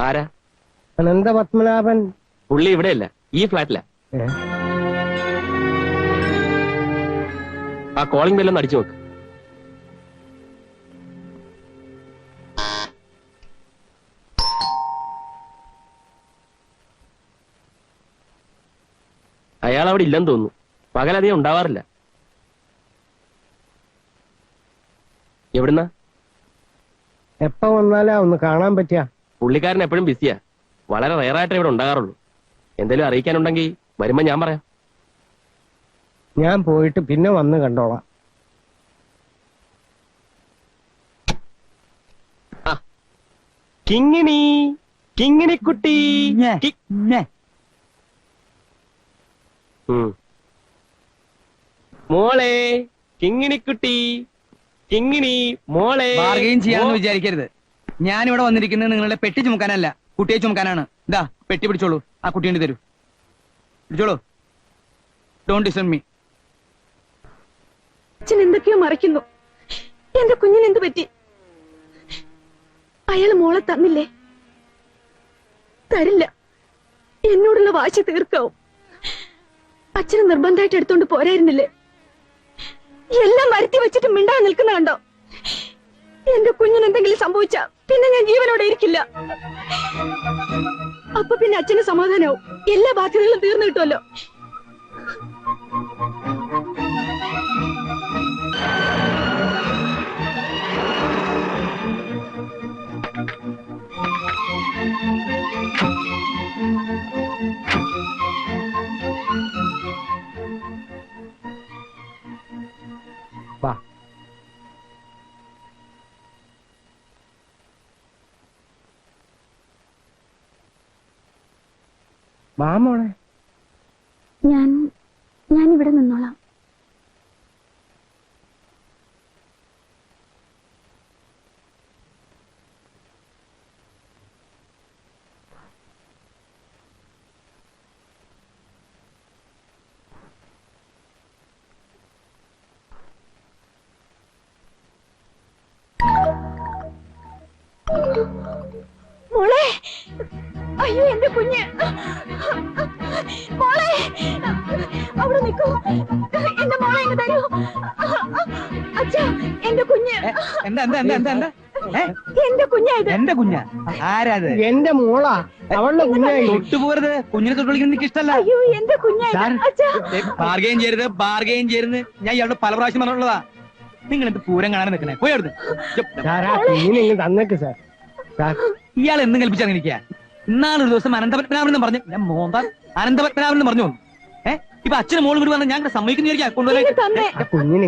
ആരാ? അനന്ത പത്മനാഭൻ. പുള്ളി ഇവിടെയല്ല, ഈ ഫ്ലാറ്റില. ആ കോളിംഗ് ബെല്ലൊന്ന് അടിച്ചു നോക്ക്. അയാൾ അവിടെ ഇല്ലെന്ന് തോന്നുന്നു. പകലധികം ഉണ്ടാവാറില്ല. എവിടുന്ന? എപ്പ വന്നാലാ ഒന്ന് കാണാൻ പറ്റിയ? പുള്ളിക്കാരൻ എപ്പോഴും ബിസിയാ. വളരെ റയറായിട്ടേ ഇവിടെ ഉണ്ടാകാറുള്ളൂ. എന്തെങ്കിലും അറിയിക്കാനുണ്ടെങ്കിൽ വരുമ്പോ ഞാൻ പറയാം. ഞാൻ പോയിട്ട് പിന്നെ വന്ന് കണ്ടോളാം. കിങ്ങിണി, കിങ്ങിണിക്കുട്ടി. മോളെ, കിങ്ങിണിക്കുട്ടി, കിങ്ങിണി മോളെ. ബാർഗെയിൻ ചെയ്യാമെന്ന് വിചാരിക്കരുത്. ഞാനിവിടെ വന്നിരിക്കുന്നത് നിങ്ങളുടെ പെട്ടി ചുമക്കാനല്ല, കുട്ടിയെ ചുമക്കാനാണ്. ഇതാ പെട്ടി പിടിച്ചോളൂ. ആ കുട്ടിയുണ്ട് തരൂ. പിടിച്ചോളൂ. Don't disturb me. അച്ഛൻ എന്തൊക്കെയോ മറയ്ക്കുന്നു. എന്റെ കുഞ്ഞിന് എന്ത് പറ്റി? അയാൾ മോളെ തന്നില്ലേ? തരില്ല. എന്നോടുള്ള വാശി തീർക്കാവും. അച്ഛന് നിർബന്ധമായിട്ട് എടുത്തോണ്ട് പോരായിരുന്നില്ലേ? എല്ലാം വരുത്തി വെച്ചിട്ട് മിണ്ടാൻ നിൽക്കുന്ന കണ്ടോ? എന്റെ കുഞ്ഞിന് എന്തെങ്കിലും സംഭവിച്ചാ പിന്നെ ഞാൻ ജീവനോടെ ഇരിക്കില്ല. അപ്പൊ പിന്നെ അച്ഛന് സമാധാനവും എല്ലാ ബാധ്യതകളും തീർന്നു കിട്ടുമല്ലോ. മാമോളെ, ഞാൻ ഇവിടെ നിന്നോളാം. മോളെ, അയ്യോ എന്റെ കുഞ്ഞ്. മോളെ, അവിടെ നിൽക്കൂ. എന്റെ മോളെ ഇങ്ങ് തരൂ. അച്ഛാ, എന്റെ കുഞ്ഞ്. എന്താ എന്താ എന്താ എന്താ എന്താ? എന്റെ കുഞ്ഞായത്. എന്റെ കുഞ്ഞാ? ആരാത്? എന്റെ മോളാ. അവളുടെ കുഞ്ഞായി. തൊട്ടുപോകരുത്. കുഞ്ഞിനെ തൊട്ട് വിളിക്കുന്നത് എനിക്ക് ഇഷ്ടമല്ല. അയ്യോ എന്റെ കുഞ്ഞായത്. അച്ഛാ, ബാർഗെയിൻ ചെയ്യരുത്, ബാർഗെയിൻ ചെയ്യരുത്. ഞാൻ ഇയാളുടെ പല പ്രാവശ്യം പറഞ്ഞുള്ളതാ. നിങ്ങൾ എന്ത് പൂരം കാണാൻ നിൽക്കണേ? പോയി അവിടുന്ന്. കുഞ്ഞിനെ തന്നേക്ക് സാർ. ഇയാൾ എന്തും കൽപ്പിച്ചറിഞ്ഞിരിക്കുക. ഇന്നാളൊരു ദിവസം അനന്തപത്മനാഭൻ പറഞ്ഞു. ഞാൻ മോന്താൻ അനന്തപത്മനാഭൻ പറഞ്ഞു വന്നു. ഇപ്പൊ അച്ഛനും മോളും കൂടി വന്ന് ഞാൻ സമ്മതിക്കുന്ന കൊണ്ടുവരാൻ. കുഞ്ഞിനെ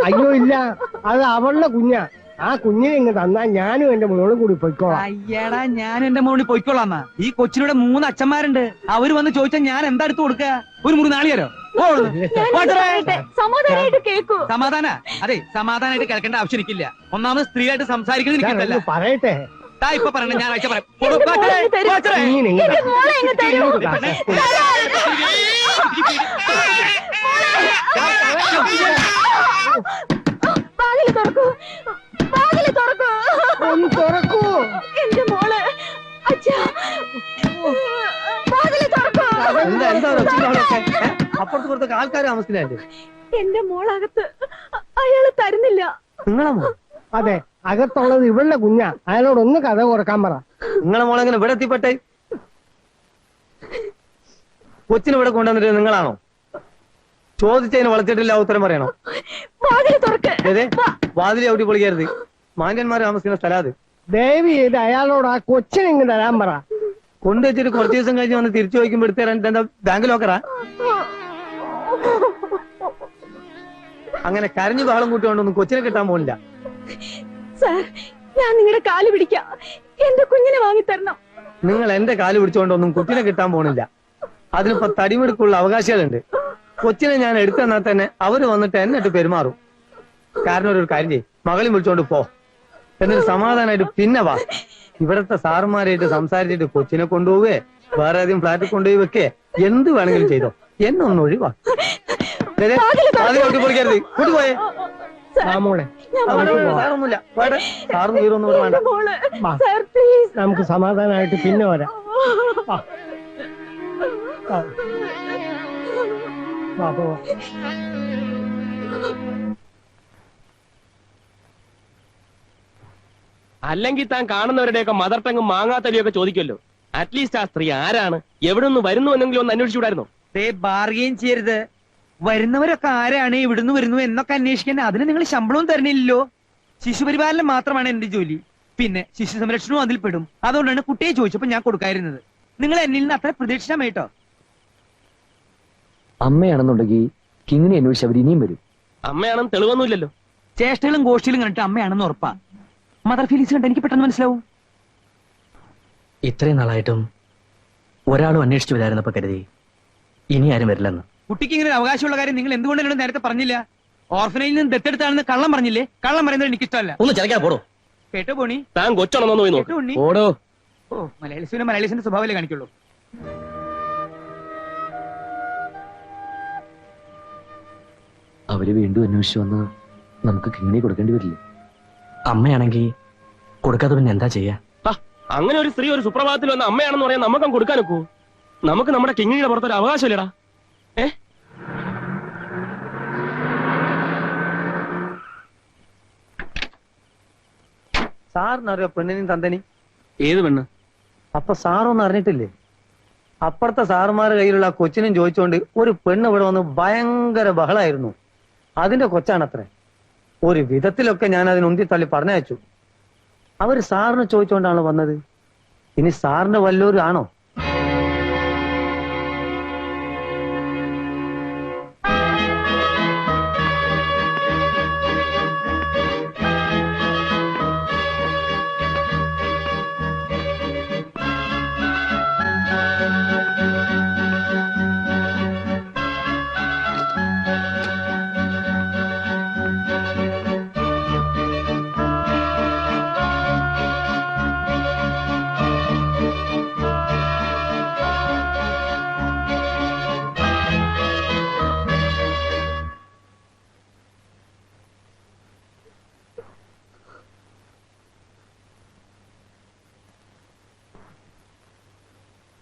അയ്യോ ഇല്ല, അത് അവളുടെ കുഞ്ഞാ. ആ കുഞ്ഞിനെ ഇങ്ങ് തന്നാ ഞാനും എന്റെ മോളും കൂടി പൊയ്ക്കോളാം. അയ്യടാ, ഞാനും എന്റെ മോളിൽ പൊയ്ക്കോളാന്നാ. ഈ കൊച്ചിനൂടെ 3 അച്ഛന്മാരുണ്ട്. അവര് വന്ന് ചോദിച്ചാൽ ഞാൻ എന്താ എടുത്തു കൊടുക്ക? ഒരു 3 നാളികേരോ? സമാധാന? അതെ, സമാധാനമായിട്ട് കേൾക്കേണ്ട ആവശ്യം എനിക്കില്ല. ഒന്നാമത് സ്ത്രീയായിട്ട് സംസാരിക്കുന്നത് എനിക്കില്ല. പറയട്ടെ. ഇപ്പൊ പറയണ ഞായറാഴ്ച പറയാം. തുറക്കൂ എന്റെ മോള്. അച്ഛാ, അപ്പുറത്ത് പുറത്തൊക്കെ ആൾക്കാർ താമസിക്കില്ലേ? എന്റെ മോളകത്ത്. അയാള് തരുന്നില്ല. നിങ്ങളെ മോൾ? അതെ, അകത്തുള്ളത് ഇവളുടെ കുഞ്ഞാ. അയാളോട് ഒന്ന് കഥ കുറക്കാൻ പറ. നിങ്ങളെ മോളെങ്ങനെ ഇവിടെ എത്തിപ്പെട്ടെ? കൊച്ചിനെ ഇവിടെ കൊണ്ടുവന്നിട്ട് നിങ്ങളാണോ? ചോദിച്ചതിന് വളച്ചിട്ടില്ല, ഉത്തരം പറയണോ? അതെ, വാതിൽ ചവിട്ടി പൊളിക്കരുത്. മാന്യന്മാർ താമസിക്കുന്ന സ്ഥലം. ദയവ് ചെയ്ത് അയാളോട് ആ കൊച്ചിനെ ഇങ്ങ് തരാൻ പറ. കൊണ്ടുവച്ചിട്ട് കുറച്ച് ദിവസം കഴിഞ്ഞ് വന്ന് തിരിച്ചു ചോദിക്കുമ്പോ എടുത്തരാൻ എന്താ ബാങ്ക് ലോക്കറാ? അങ്ങനെ കരഞ്ഞു ബഹളം കൂട്ടിക്കൊണ്ടൊന്നും കൊച്ചിനെ കിട്ടാൻ പോണില്ല. സാർ, ഞാൻ നിങ്ങളുടെ കാല് പിടിക്കാം. എന്റെ കുഞ്ഞിനെ വാങ്ങിത്തരണം. നിങ്ങൾ എന്റെ കാല് പിടിച്ചുകൊണ്ടൊന്നും കുട്ടിനെ കിട്ടാൻ പോണില്ല. അതിനിപ്പോ തടിമെടുക്കുള്ള അവകാശങ്ങളുണ്ട്. കൊച്ചിനെ ഞാൻ എടുത്തു തന്നാൽ തന്നെ അവര് വന്നിട്ട് എന്നിട്ട് പെരുമാറും. കാരണം ഒരു കാര്യം ചെയ്യും, മകളെയും വിളിച്ചോണ്ട് പോ, എന്നിട്ട് സമാധാനമായിട്ട് പിന്നെ വാ. ഇവിടത്തെ സാറുമാരായിട്ട് സംസാരിച്ചിട്ട് കൊച്ചിനെ കൊണ്ടുപോവേ വേറെ ഏതെങ്കിലും ഫ്ലാറ്റിൽ കൊണ്ടുപോയി വെക്കേ എന്ത് വേണമെങ്കിലും ചെയ്തോ. എന്നൊന്നും ഒഴിവാ. പൊളിക്കരുത്. കൂട്ടിപ്പോയേ വാ മോളെ ഞാൻ നമുക്ക് പോവാം. സാറൊന്നുമില്ല വേണ്ട സാറും വീരൊന്നും ഇവിടെ വേണ്ട മോള് വാ. സാർ പ്ലീസ് നമുക്ക് സമാധാനമായിട്ട് പിന്നെ വരാം വാ. വാ. വാ, പോവാം. അല്ലെങ്കിൽ താൻ കാണുന്നവരുടെയൊക്കെ മദർ ടങ്ങും മാങ്ങാത്തലിയൊക്കെ ചോദിക്കുമല്ലോ. അറ്റ്ലീസ്റ്റ് ആ സ്ത്രീ ആരാണ്, എവിടെ നിന്ന് വരുന്നു എന്നെങ്കിലും ഒന്ന് അന്വേഷിച്ചുകൂടായിരുന്നോ? ബാർഗെയിൻ ചെയ്യരുത്. വരുന്നവരൊക്കെ ആരാണ്, ഇവിടുന്ന് വരുന്നു എന്നൊക്കെ അന്വേഷിക്കാൻ അതിന് നിങ്ങൾ ശമ്പളവും തരണില്ലല്ലോ. ശിശുപരിപാലനം മാത്രമാണ് എന്റെ ജോലി. പിന്നെ ശിശു സംരക്ഷണവും അതിൽ പെടും. അതുകൊണ്ടാണ് കുട്ടിയെ ചോദിച്ചപ്പോ ഞാൻ കൊടുക്കാതിരുന്നത്. നിങ്ങൾ എന്നിൽ നിന്ന് അത്ര പ്രതീക്ഷിച്ചാമേട്ടോ. അമ്മയാണെന്നുണ്ടെങ്കിൽ കിങ്ങിനെ അന്വേഷിച്ച് അവർ ഇനിയും വരും. അമ്മയാണെന്ന് തെളിവൊന്നുമില്ലല്ലോ. ചേഷ്ടകളും ഗോഷ്ഠികളും കണ്ടിട്ട് അമ്മയാണെന്ന് ഉറപ്പാ. മദർ ഫീലിങ്സ് കണ്ട് എനിക്ക് പെട്ടെന്ന് മനസ്സിലാവും. ഇത്രയും നാളായിട്ടും ഒരാളും അന്വേഷിച്ചു വരായിരുന്നപ്പോ കരുതി ഇനി ആരും വരില്ലെന്ന്. കുട്ടിക്ക് ഇങ്ങനെ ഒരു അവകാശമുള്ള കാര്യം നിങ്ങൾ എന്തുകൊണ്ട് എന്നോട് നേരത്തെ പറഞ്ഞില്ല? ഓർഫനേജിൽ നിന്ന് ദത്തെടുത്താണെന്ന് കള്ളം പറഞ്ഞില്ലേ? കള്ളം പറയുന്നത് എനിക്ക് ഇഷ്ടമല്ല. ഒന്ന് ചിലക്കാ പോടോ. കേട്ടോ പോണി? താൻ കൊച്ചാണെന്നോ പോയി നോക്ക്. കേട്ടോ ഉണ്ണി? ഓടോ. ഓ, മലയാളീസിന്റെ സ്വഭാവമല്ലേ കാണിക്കുള്ളൂ. അവര് വീണ്ടും അന്വേഷിച്ചു വന്ന് നമുക്ക് കിങ്ങിനെ കൊടുക്കേണ്ടി വരില്ലേ? അമ്മയാണെങ്കിൽ കൊടുക്കാതെ പിന്നെ എന്താ ചെയ്യാ? ആ, അങ്ങനെ ഒരു സ്ത്രീ ഒരു സുപ്രഭാതത്തിൽ വന്ന അമ്മയാണെന്ന് പറയാൻ നമുക്കും കൊടുക്കാൻ ഒക്കൂ? നമുക്ക് നമ്മുടെ കിങ്ങിണിയുടെ പുറത്തൊരു അവകാശമില്ലടാ. സാറിനറിയോ പെണ്ണിനെയും തന്തനെയും? ഏത് പെണ്ണ്? അപ്പൊ സാറൊന്നും അറിഞ്ഞിട്ടില്ലേ? അപ്പുറത്തെ സാറുമാരുടെ കയ്യിലുള്ള ആ കൊച്ചിനും ചോദിച്ചുകൊണ്ട് ഒരു പെണ്ണ് ഇവിടെ വന്ന് ഭയങ്കര ബഹളായിരുന്നു. അതിന്റെ കൊച്ചാണത്രേ. ഒരു വിധത്തിലൊക്കെ ഞാൻ അതിന് ഉന്തി തള്ളി പറഞ്ഞയച്ചു. അവര് സാറിന് ചോദിച്ചുകൊണ്ടാണ് വന്നത്. ഇനി സാറിന്റെ വല്ലൂരും ആണോ?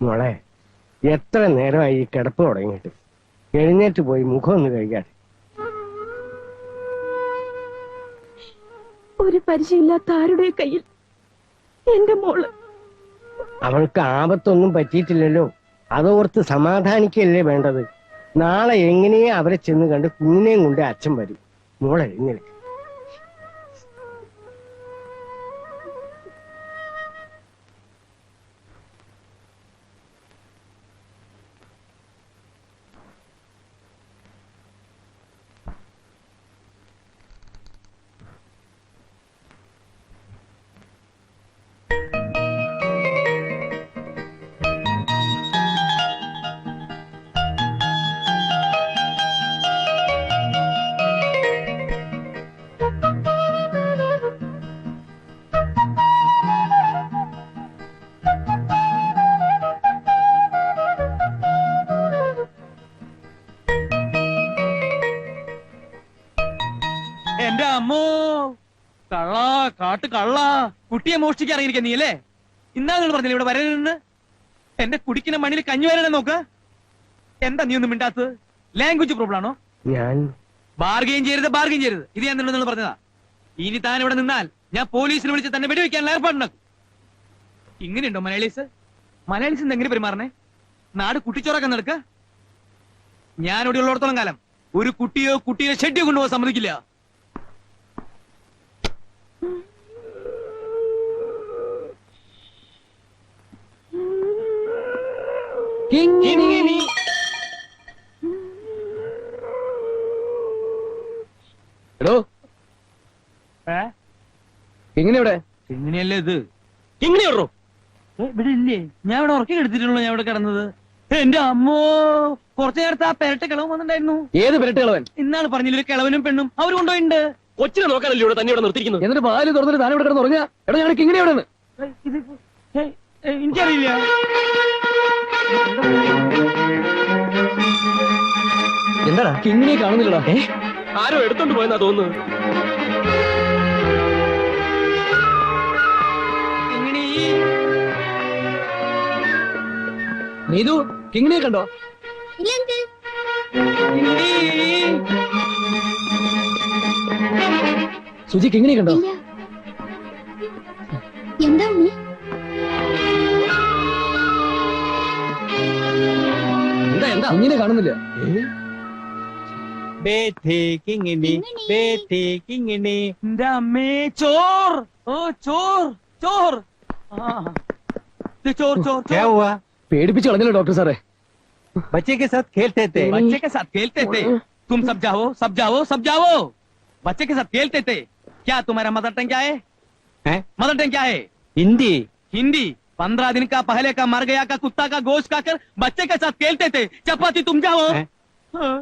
മോളെ എത്ര നേരമായി ഈ കിടപ്പ് തുടങ്ങിയിട്ട്? എഴുന്നേറ്റ് പോയി മുഖം ഒന്ന് കഴിക്കാതെ. ഒരു പരിചയമില്ലാത്ത ആരുടെ കയ്യിൽ എന്റെ മോള്. അവൾക്ക് ആപത്തൊന്നും പറ്റിയിട്ടില്ലല്ലോ, അതോർത്ത് സമാധാനിക്കല്ലേ വേണ്ടത്. നാളെ എങ്ങനെയാ അവരെ ചെന്ന് കണ്ട് കുഞ്ഞിനെയും കൊണ്ട് അച്ഛൻ വരും. മോളെ എഴുന്നേൽക്ക്. എന്റെ അമ്മോ, കള്ളാ കാട്ട് കള്ളാ, കുട്ടിയെ മോഷ്ടിക്കാൻ ഇറങ്ങിയിരിക്കാൻ നീ അല്ലേ? ഇന്നാ നിങ്ങൾ പറഞ്ഞില്ലേ ഇവിടെ വരരുതെന്ന്? എന്റെ കുടിക്കുന്ന മണ്ണിൽ കഞ്ഞി വരണേ നോക്ക്. എന്താ നീ ഒന്നും മിണ്ടാത്തത്? ലാംഗ്വേജ് പ്രോബ്ലം ആണോ? ഞാൻ ബാർഗെയിൻ ചെയ്യരുത്, ബാർഗെയിൻ ചെയ്യരുത്. ഇത് ഞാൻ നിങ്ങൾ പറഞ്ഞതാ. ഇനി താൻ ഇവിടെ നിന്നാൽ ഞാൻ പോലീസിനെ വിളിച്ച് തന്നെ വെടിവെക്കാൻ ഏർപ്പാടുണ്ടാക്കും. ഇങ്ങനെയുണ്ടോ മലയാളീസ്? മലയാളീസ് എങ്ങനെ പെരുമാറണേ? നാട് കുട്ടിച്ചോറാക്കാൻ നടക്ക. ഞാൻ ഇവിടെ ഉള്ളിടത്തോളം കാലം ഒരു കുട്ടിയോ ഷെഡിയോ കൊണ്ടുപോകാൻ സമ്മതിക്കില്ല. എടോ, കിങ്ങിനെവിടെ? എങ്ങനെയല്ലേ ഇത്? കിങ്ങിണിയോടോ? ഇവിടെ ഇല്ലേ? ഞാൻ ഇവിടെ ഉറക്കി എടുത്തിട്ടുള്ളൂ. ഞാൻ ഇവിടെ കിടന്നത്. എന്റെ അമ്മോ, കുറച്ചു നേരത്തെ ആ പെരട്ട കിളവൻ വന്നിട്ടുണ്ടായിരുന്നു. ഏത് പെരട്ട് കളവൻ? ഇന്നാള് പറഞ്ഞില്ല ഒരു കിളവനും പെണ്ണും അവർ കൊണ്ടുപോയിട്ടുണ്ട്. കൊച്ചിനെ നോക്കാനല്ലേ ഇവിടെ തന്നെ ഇവിടെ നിർത്തിയിരിക്കുന്നത്? എന്നിട്ട് പാല് തുറന്നിട്ട് താൻ ഇവിടെ കിടന്ന് ഉറങ്ങാ? എടാ ഞാൻ കിങ്ങിനെ എവിടെ? എനിക്കറിയില്ല. എന്താടാ കിങ്ങിനെ കാണുന്നില്ലടാ? ആരോ എടുത്തോണ്ട് പോയെന്നാ തോന്നുന്നു. കിങ്ങിണി നീതു കിങ്ങിണിയെ കണ്ടോ? കിങ്ങിണി സുജി കിങ്ങിണിയെ കണ്ടോ? എന്താ ഉണ്ണി? എന്താ കുഞ്ഞിനെ കാണുന്നില്ല. എന്റെ അമ്മേ, ചോർ! ഓ ചോർ ചോർ! ആ, ഇത് ചോർ ചോർ क्या ചോർ. हुआ? പേടിപ്പിച്ച് കളഞ്ഞല്ലോ ഡോക്ടർ സാറേ. बच्चे के साथ खेलते थे। बच्चे के साथ खेलते थे। तुम सब जाओ सब जाओ सब जाओ। बच्चे के साथ खेलते थे। क्या तुम्हारा मदर टंग क्या है? हैं? मदर टंग क्या है? हिंदी। हिंदी। 15 दिन का पहले का मर गया का कुत्ता का गोश्त खाकर बच्चे के साथ खेलते थे। चपाती तुम जाओ। हैं? हाँ।